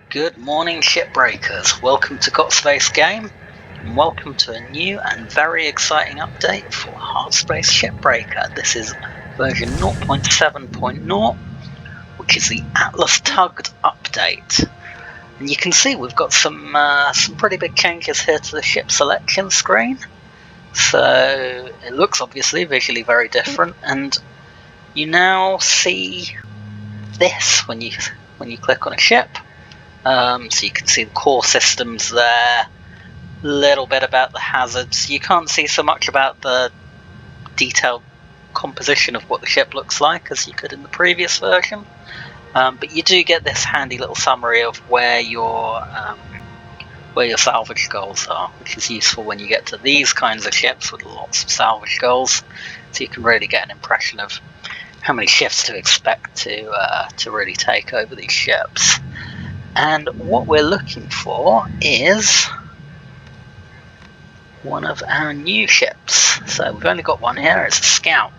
Good morning, shipbreakers. Welcome to Hardspace Game, and welcome to a new and very exciting update for Hardspace Shipbreaker. This is version 0.7.0, which is the Atlas Tugged update. And you can see we've got some pretty big changes here to the ship selection screen. So it looks obviously visually very different, and you now see this when you click on a ship. So you can see the core systems there, a little bit about the hazards. You can't see so much about the detailed composition of what the ship looks like as you could in the previous version, but you do get this handy little summary of where your salvage goals are, which is useful when you get to these kinds of ships with lots of salvage goals, so you can really get an impression of how many shifts to expect to really take over these ships. And what we're looking for is one of our new ships. So we've only got one here, it's a Scout.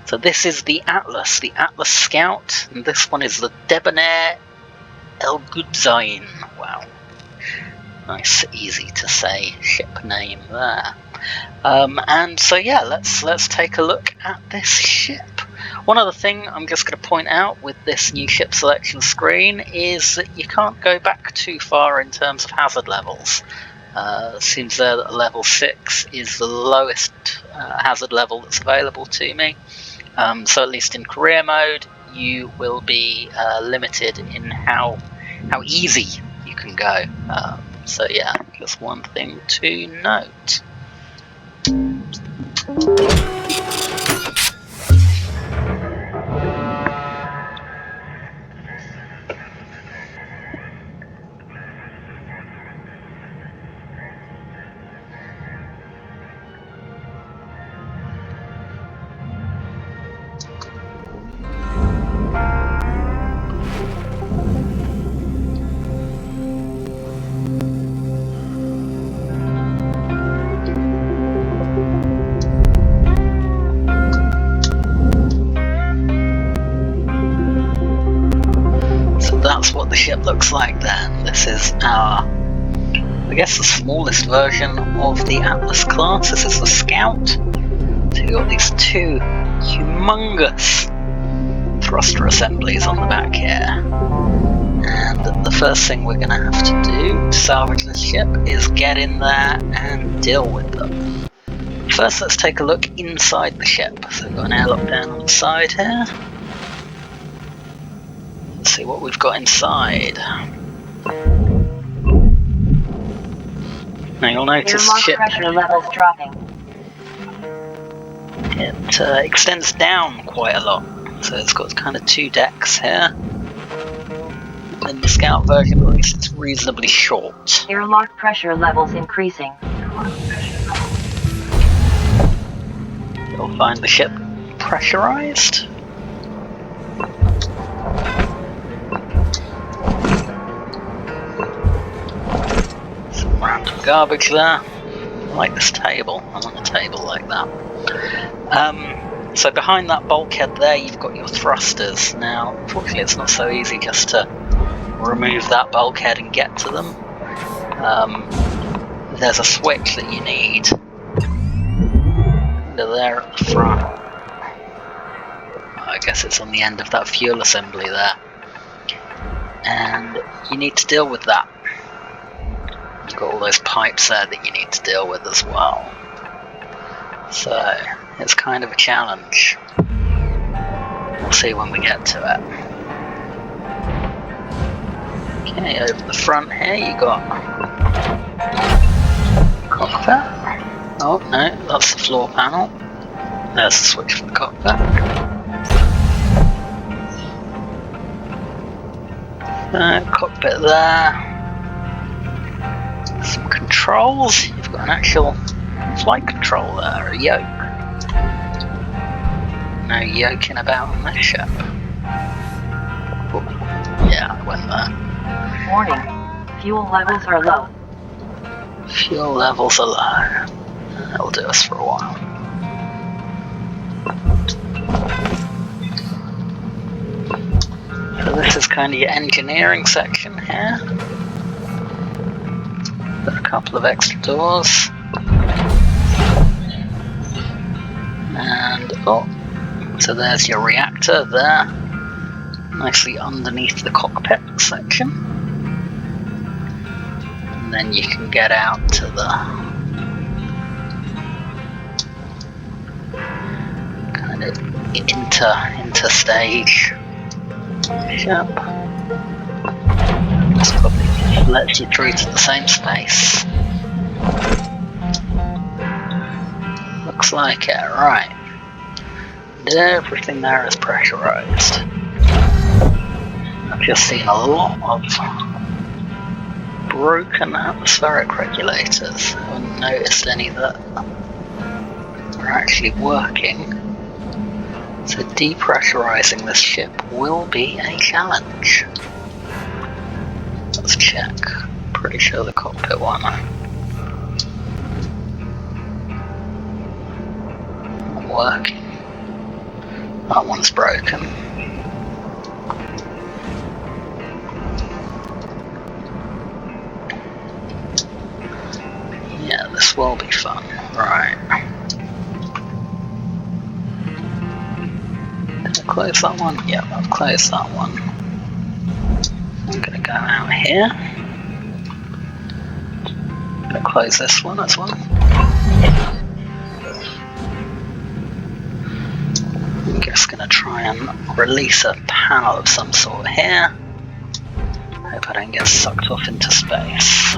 So this is the Atlas Scout, and this one is the Debonair El Gudzain. Wow. Nice, easy to say ship name there. And so yeah, let's take a look at this ship. One other thing I'm just going to point out with this new ship selection screen is that you can't go back too far in terms of hazard levels. It seems there that level 6 is the lowest hazard level that's available to me. So at least in career mode, you will be limited in how easy you can go. So yeah, just one thing to note. That's what the ship looks like then. This is our, I guess, the smallest version of the Atlas class. This is the Scout. So you've got these two humongous thruster assemblies on the back here. And the first thing we're going to have to do to salvage this ship is get in there and deal with them. First, let's take a look inside the ship. So we've got an airlock down on the side here. See what we've got inside. Now you'll notice the ship pressure levels dropping. It extends down quite a lot, so it's got kind of two decks here. In the Scout version, at least, it's reasonably short. Airlock pressure levels increasing. You'll find the ship pressurized. Random garbage there. I like this table. I want a table like that. So behind that bulkhead there, you've got your thrusters. Now, unfortunately, it's not so easy just to remove that bulkhead and get to them. There's a switch that you need. They're there at the front. I guess it's on the end of that fuel assembly there. And you need to deal with that. You've got all those pipes there that you need to deal with as well. So, it's kind of a challenge. We'll see when we get to it. Okay, over the front here you got cockpit. Oh no, that's the floor panel. There's the switch for the cockpit. Cockpit there. Some controls. You've got an actual flight control there, a yoke. No yoking about on this ship. Oh, yeah, I went there. Warning, fuel levels are low. Fuel levels are low. That'll do us for a while. So this is kind of your engineering section here. Got a couple of extra doors. And, oh, so there's your reactor there, nicely underneath the cockpit section. And then you can get out to the kind of interstage ship. This probably lets you through to the same space. Looks like it, right. And everything there is pressurized. I've just seen a lot of broken atmospheric regulators. I haven't noticed any that are actually working. So depressurizing this ship will be a challenge. Let's check. Pretty sure the cockpit one. Not working. That one's broken. Yeah, this will be fun. Right. Did I close that one? Yeah, I've closed that one. I'm gonna go out here. Gonna close this one as well. I'm just gonna try and release a panel of some sort here. Hope I don't get sucked off into space.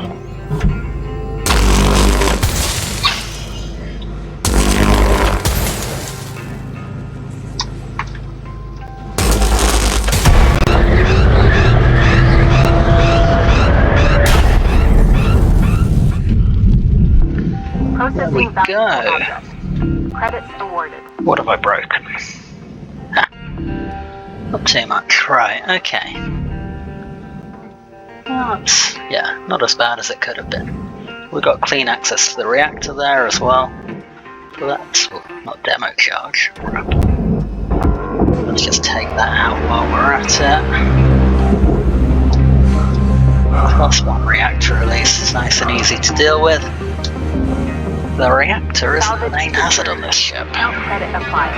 There we go. Credits awarded. What have I broken? Ha. Not too much. Right, okay. Well, that's, yeah, not as bad as it could have been. We've got clean access to the reactor there as well. So that's not demo charge. Right. Let's just take that out while we're at it. Plus one reactor release is nice and easy to deal with. The reactor isn't the main hazard on this ship. Credit applied.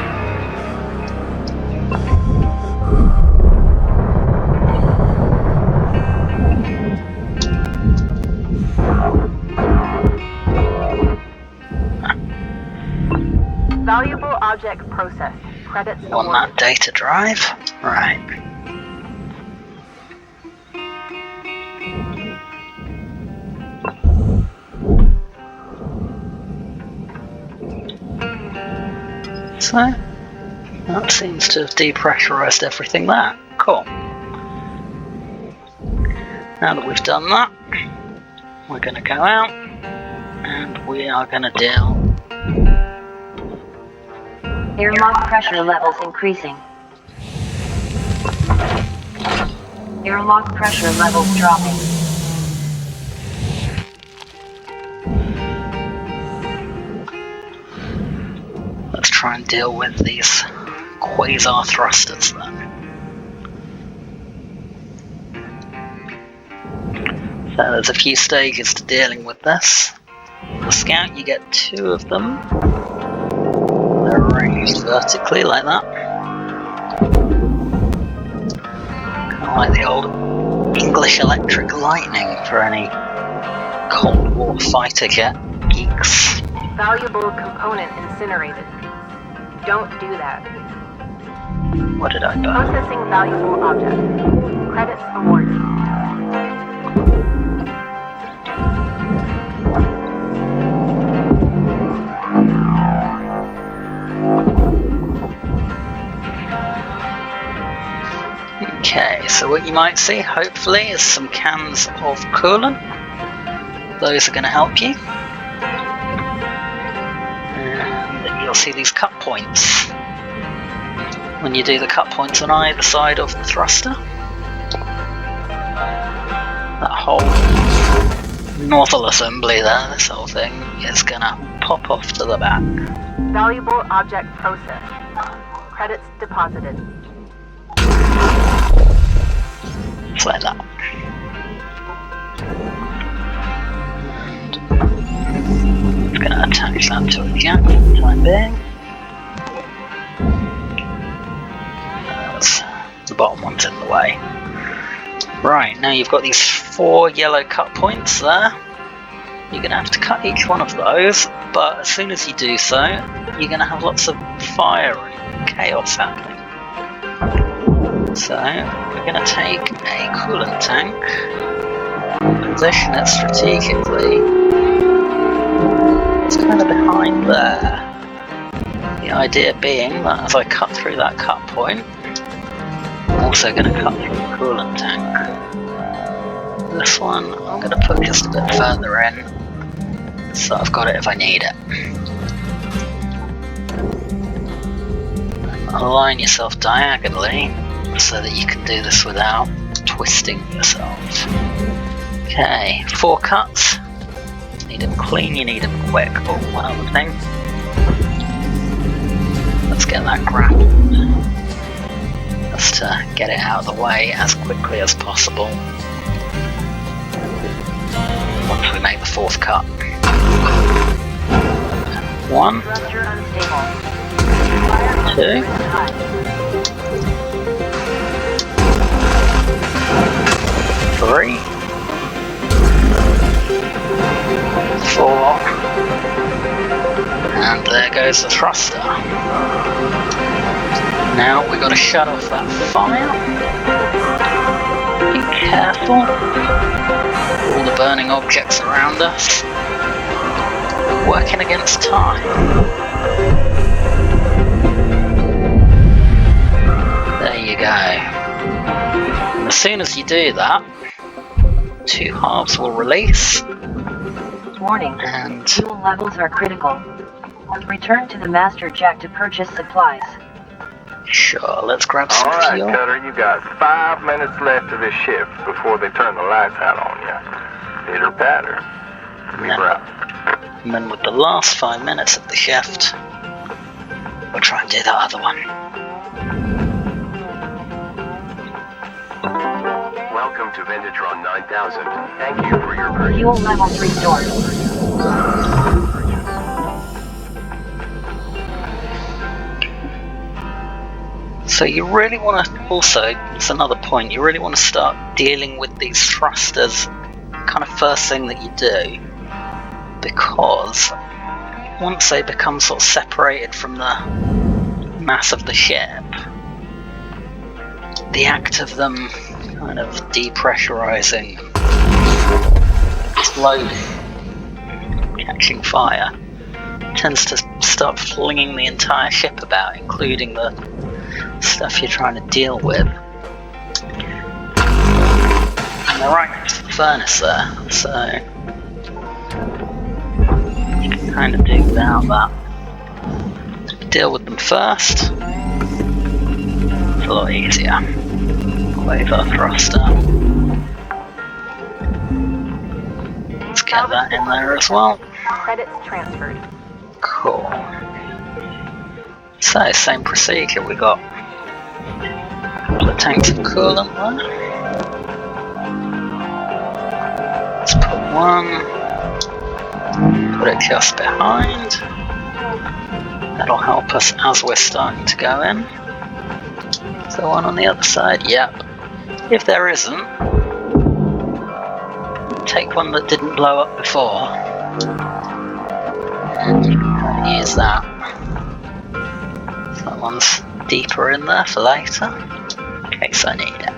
Valuable object processed. Credits On that data drive? Right. So, that seems to have depressurized everything there. Cool. Now that we've done that, we're going to go out and we are going to deal. Airlock pressure levels increasing. Airlock pressure levels dropping. Let's try and deal with these Quasar thrusters then. So there's a few stages to dealing with this. The Scout, you get 2 of them. They're arranged vertically like that. Kind of like the old English electric lightning for any Cold War fighter jet geeks. Valuable component incinerated. Don't do that. What did I buy? Processing valuable object. Credits awarded. Okay, so what you might see, hopefully, is some cans of coolant. Those are going to help you. And you'll see these cut points. When you do the cut points on either side of the thruster, that whole nozzle assembly there, this whole thing, is going to pop off to the back. Valuable object processed. Credits deposited. Just like that. I'm going to attach that to a jack for the time being. The bottom one's in the way. Right, now you've got these 4 yellow cut points there. You're going to have to cut each one of those, but as soon as you do so, you're going to have lots of fire and chaos happening. So, we're going to take a coolant tank, position it strategically. It's kind of behind there. The idea being that as I cut through that cut point, I'm also going to cut through the coolant tank. This one I'm going to put just a bit further in, so I've got it if I need it. Align yourself diagonally so that you can do this without twisting yourself. Okay, 4 cuts. You need them clean, you need them quick. Oh, one other thing. Let's get that grappled. Just to get it out of the way as quickly as possible. Once we make the 4th cut. 1, 2, 3, 4, and there goes the thruster. Now we've got to shut off that fire. Be careful. All the burning objects around us. Working against time. There you go. And as soon as you do that, 2 halves will release. Warning, And fuel levels are critical. Return to the master jack to purchase supplies. sure, let's grab some Alright, fuel. Cutter, you got 5 minutes left of this shift before they turn the lights out on you. Pitter patter. We're out. And then with the last 5 minutes of the shift, we'll try and do that other one. Welcome to Vintatron 9000. Thank you for your purchase. Fuel levels restored. So you really want to also, it's another point, you really want to start dealing with these thrusters kind of first thing that you do, because once they become sort of separated from the mass of the ship, the act of them kind of depressurizing, slowly catching fire, tends to start flinging the entire ship about, including the stuff you're trying to deal with. And they're right next to the furnace there, so you can kind of do without that. Deal with them first. It's a lot easier. Quasar thruster. Let's get that in there as well. Credits transferred. Cool. So, same procedure, we got a couple of tanks of coolant there. Let's put one, put it just behind. That'll help us as we're starting to go in. Is there one on the other side? Yep. If there isn't, take one that didn't blow up before. And you can use that. That one's deeper in there for later, in case I need it.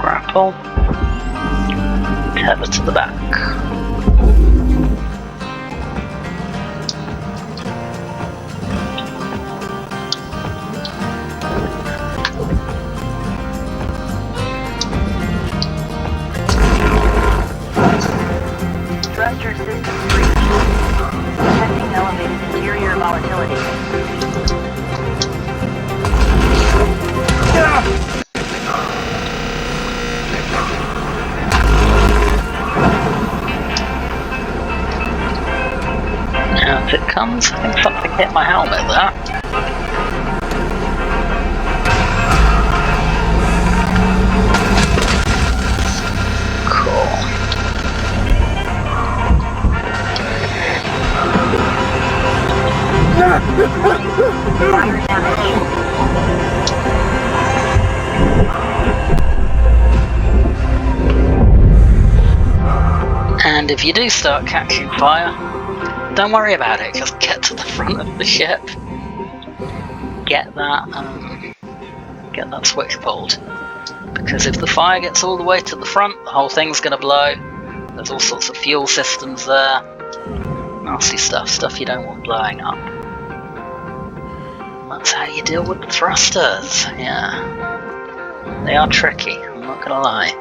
Grapple. Tether to the back. Thruster system breach. Detecting elevated interior volatility. Now if it comes, I think something hit my helmet there. And if you do start catching fire, don't worry about it, just get to the front of the ship. Get that switch pulled. Because if the fire gets all the way to the front, the whole thing's going to blow. There's all sorts of fuel systems there. Nasty stuff you don't want blowing up. And that's how you deal with the thrusters, yeah. They are tricky, I'm not going to lie.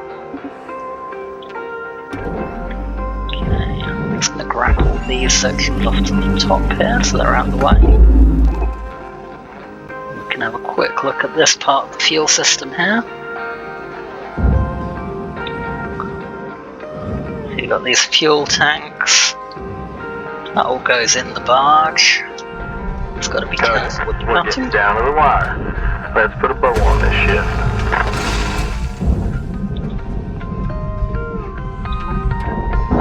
Okay, I'm just going to grapple these sections off to the top here so they're out of the way. We can have a quick look at this part of the fuel system here. You've got these fuel tanks. That all goes in the barge. It's got to be careful with the We're button. getting down to the wire. Let's put a bow on this ship.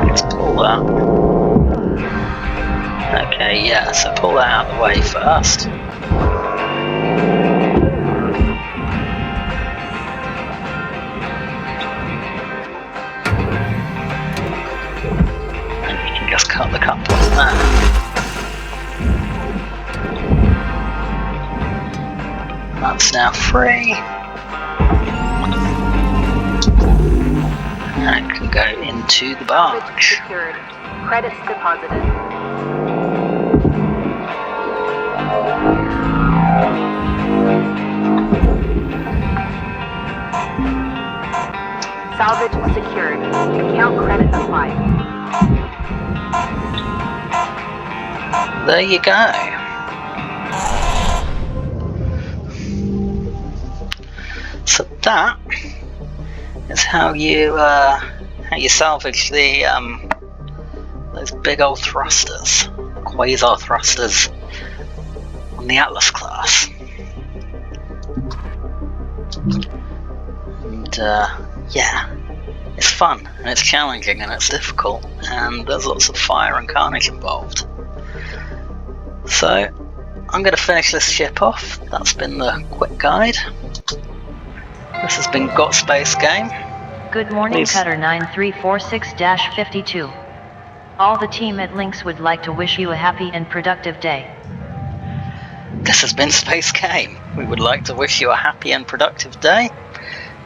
Let's pull that. Okay, yeah, so pull that out of the way first. Just cut the couple on that. That's now free. And it can go into the barge. Secured. Credits deposited. Salvage secured. Account credit applied. There you go. So that is how you salvage the those big old thrusters, Quasar thrusters on the Atlas class. And yeah, it's fun and it's challenging and it's difficult and there's lots of fire and carnage involved. So, I'm going to finish this ship off. That's been the quick guide. This has been Got Space Game. Good morning, Cutter 9346-52. All the team at Lynx would like to wish you a happy and productive day. This has been Space Game. We would like to wish you a happy and productive day.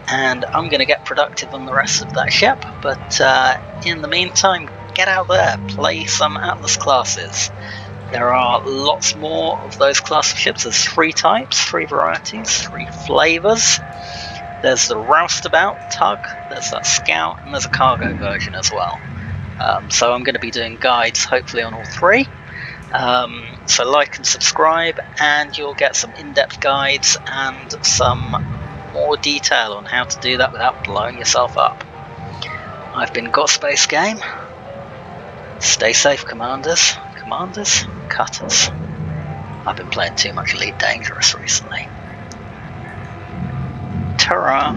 And I'm going to get productive on the rest of that ship. But in the meantime, get out there, play some Atlas classes. There are lots more of those class of ships. There's 3 types, 3 varieties, 3 flavors. There's the roustabout, tug, there's that scout, and there's a cargo version as well. So I'm going to be doing guides hopefully on all 3. So like and subscribe and you'll get some in-depth guides and some more detail on how to do that without blowing yourself up. I've been Got Space Game. Stay safe, commanders, cutters. I've been playing too much Elite Dangerous recently. Ta-ra!